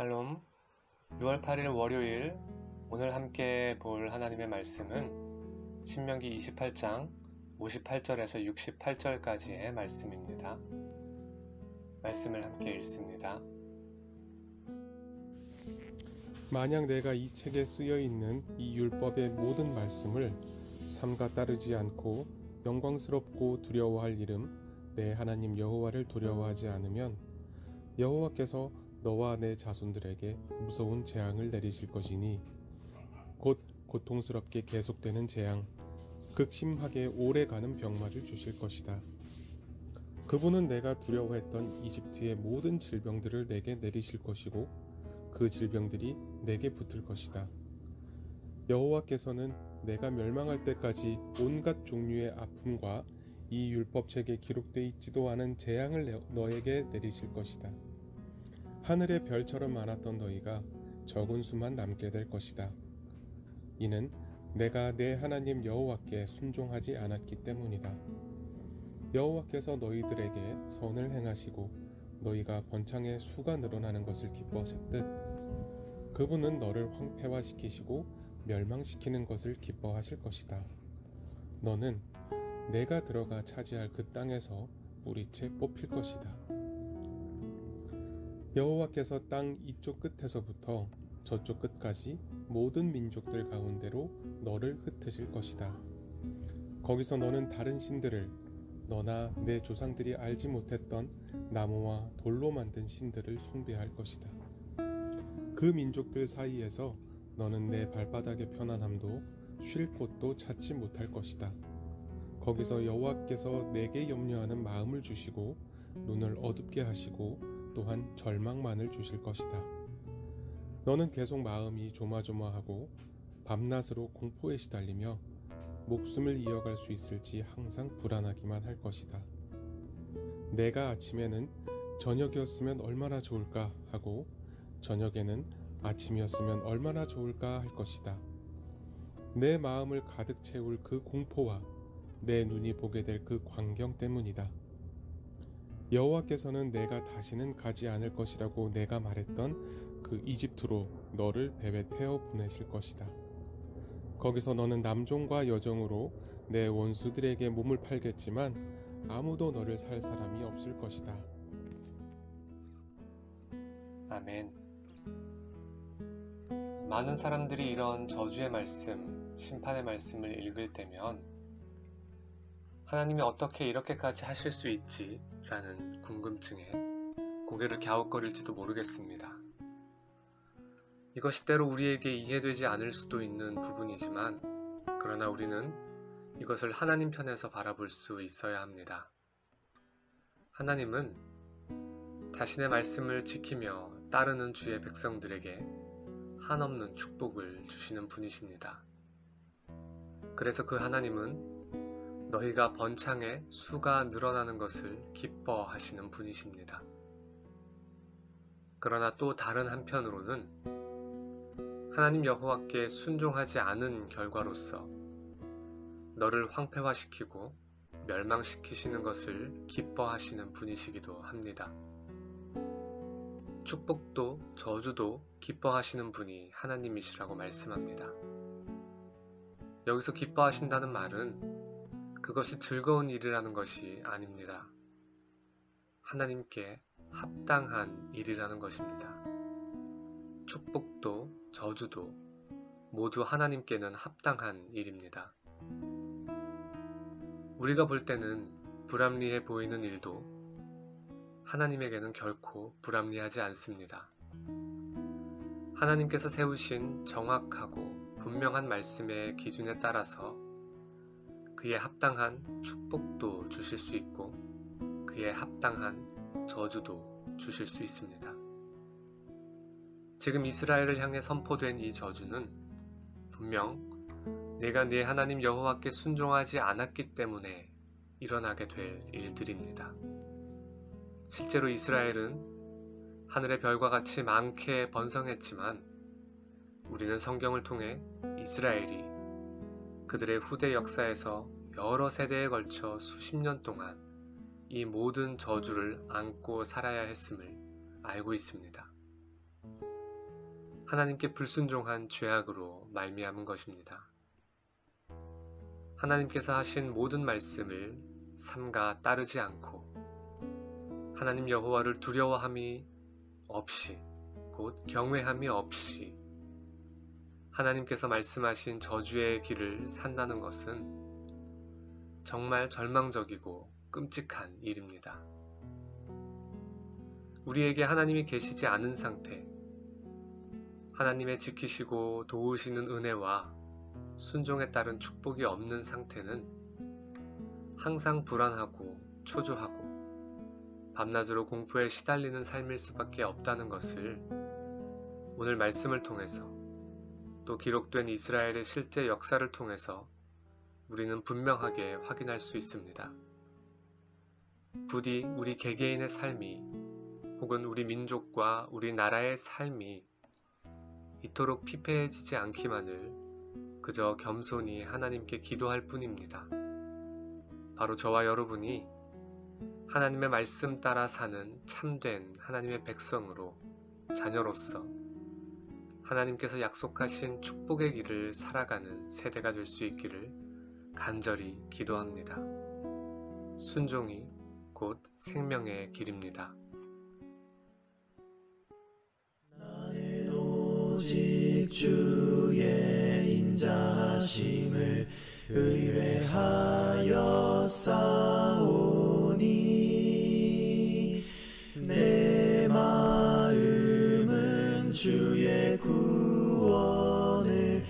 샬롬. 6월 8일 월요일, 오늘 함께 볼 하나님의 말씀은 신명기 28장 58절에서 68절까지의 말씀입니다. 말씀을 함께 읽습니다. 만약 내가 이 책에 쓰여 있는 이 율법의 모든 말씀을 삼가 따르지 않고 영광스럽고 두려워할 이름 내 하나님 여호와를 두려워하지 않으면 여호와께서 너와 내 자손들에게 무서운 재앙을 내리실 것이니 곧 고통스럽게 계속되는 재앙, 극심하게 오래가는 병마를 주실 것이다. 그분은 내가 두려워했던 이집트의 모든 질병들을 내게 내리실 것이고 그 질병들이 내게 붙을 것이다. 여호와께서는 내가 멸망할 때까지 온갖 종류의 아픔과 이 율법책에 기록되어 있지도 않은 재앙을 너에게 내리실 것이다. 하늘의 별처럼 많았던 너희가 적은 수만 남게 될 것이다. 이는 내가 내 하나님 여호와께 순종하지 않았기 때문이다. 여호와께서 너희들에게 선을 행하시고 너희가 번창에 수가 늘어나는 것을 기뻐하셨듯 그분은 너를 황폐화시키시고 멸망시키는 것을 기뻐하실 것이다. 너는 내가 들어가 차지할 그 땅에서 뿌리채 뽑힐 것이다. 여호와께서 땅 이쪽 끝에서부터 저쪽 끝까지 모든 민족들 가운데로 너를 흩으실 것이다. 거기서 너는 다른 신들을, 너나 내 조상들이 알지 못했던 나무와 돌로 만든 신들을 숭배할 것이다. 그 민족들 사이에서 너는 내 발바닥의 편안함도 쉴 곳도 찾지 못할 것이다. 거기서 여호와께서 내게 염려하는 마음을 주시고 눈을 어둡게 하시고 또한 절망만을 주실 것이다. 너는 계속 마음이 조마조마하고 밤낮으로 공포에 시달리며 목숨을 이어갈 수 있을지 항상 불안하기만 할 것이다. 내가 아침에는 저녁이었으면 얼마나 좋을까 하고 저녁에는 아침이었으면 얼마나 좋을까 할 것이다. 내 마음을 가득 채울 그 공포와 내 눈이 보게 될 그 광경 때문이다. 여호와께서는 내가 다시는 가지 않을 것이라고 내가 말했던 그 이집트로 너를 배에 태워 보내실 것이다. 거기서 너는 남종과 여종으로 내 원수들에게 몸을 팔겠지만 아무도 너를 살 사람이 없을 것이다. 아멘. 많은 사람들이 이런 저주의 말씀, 심판의 말씀을 읽을 때면 하나님이 어떻게 이렇게까지 하실 수 있지? 라는 궁금증에 고개를 갸웃거릴지도 모르겠습니다. 이것이 때로 우리에게 이해되지 않을 수도 있는 부분이지만 그러나 우리는 이것을 하나님 편에서 바라볼 수 있어야 합니다. 하나님은 자신의 말씀을 지키며 따르는 주의 백성들에게 한없는 축복을 주시는 분이십니다. 그래서 그 하나님은 너희가 번창에 수가 늘어나는 것을 기뻐하시는 분이십니다. 그러나 또 다른 한편으로는 하나님 여호와께 순종하지 않은 결과로서 너를 황폐화시키고 멸망시키시는 것을 기뻐하시는 분이시기도 합니다. 축복도 저주도 기뻐하시는 분이 하나님이시라고 말씀합니다. 여기서 기뻐하신다는 말은 그것이 즐거운 일이라는 것이 아닙니다. 하나님께 합당한 일이라는 것입니다. 축복도 저주도 모두 하나님께는 합당한 일입니다. 우리가 볼 때는 불합리해 보이는 일도 하나님에게는 결코 불합리하지 않습니다. 하나님께서 세우신 정확하고 분명한 말씀의 기준에 따라서 그에 합당한 축복도 주실 수 있고 그에 합당한 저주도 주실 수 있습니다. 지금 이스라엘을 향해 선포된 이 저주는 분명 내가 네 하나님 여호와께 순종하지 않았기 때문에 일어나게 될 일들입니다. 실제로 이스라엘은 하늘의 별과 같이 많게 번성했지만 우리는 성경을 통해 이스라엘이 그들의 후대 역사에서 여러 세대에 걸쳐 수십 년 동안 이 모든 저주를 안고 살아야 했음을 알고 있습니다. 하나님께 불순종한 죄악으로 말미암은 것입니다. 하나님께서 하신 모든 말씀을 삼가 따르지 않고 하나님 여호와를 두려워함이 없이 곧 경외함이 없이 하나님께서 말씀하신 저주의 길을 산다는 것은 정말 절망적이고 끔찍한 일입니다. 우리에게 하나님이 계시지 않은 상태, 하나님의 지키시고 도우시는 은혜와 순종에 따른 축복이 없는 상태는 항상 불안하고 초조하고 밤낮으로 공포에 시달리는 삶일 수밖에 없다는 것을 오늘 말씀을 통해서 또 기록된 이스라엘의 실제 역사를 통해서 우리는 분명하게 확인할 수 있습니다. 부디 우리 개개인의 삶이 혹은 우리 민족과 우리 나라의 삶이 이토록 피폐해지지 않기만을 그저 겸손히 하나님께 기도할 뿐입니다. 바로 저와 여러분이 하나님의 말씀 따라 사는 참된 하나님의 백성으로 자녀로서 하나님께서 약속하신 축복의 길을 살아가는 세대가 될 수 있기를 간절히 기도합니다. 순종이 곧 생명의 길입니다. 나는 오직 주의 인자하심을 의뢰하여 싸우니 내 마음은 주의 구원을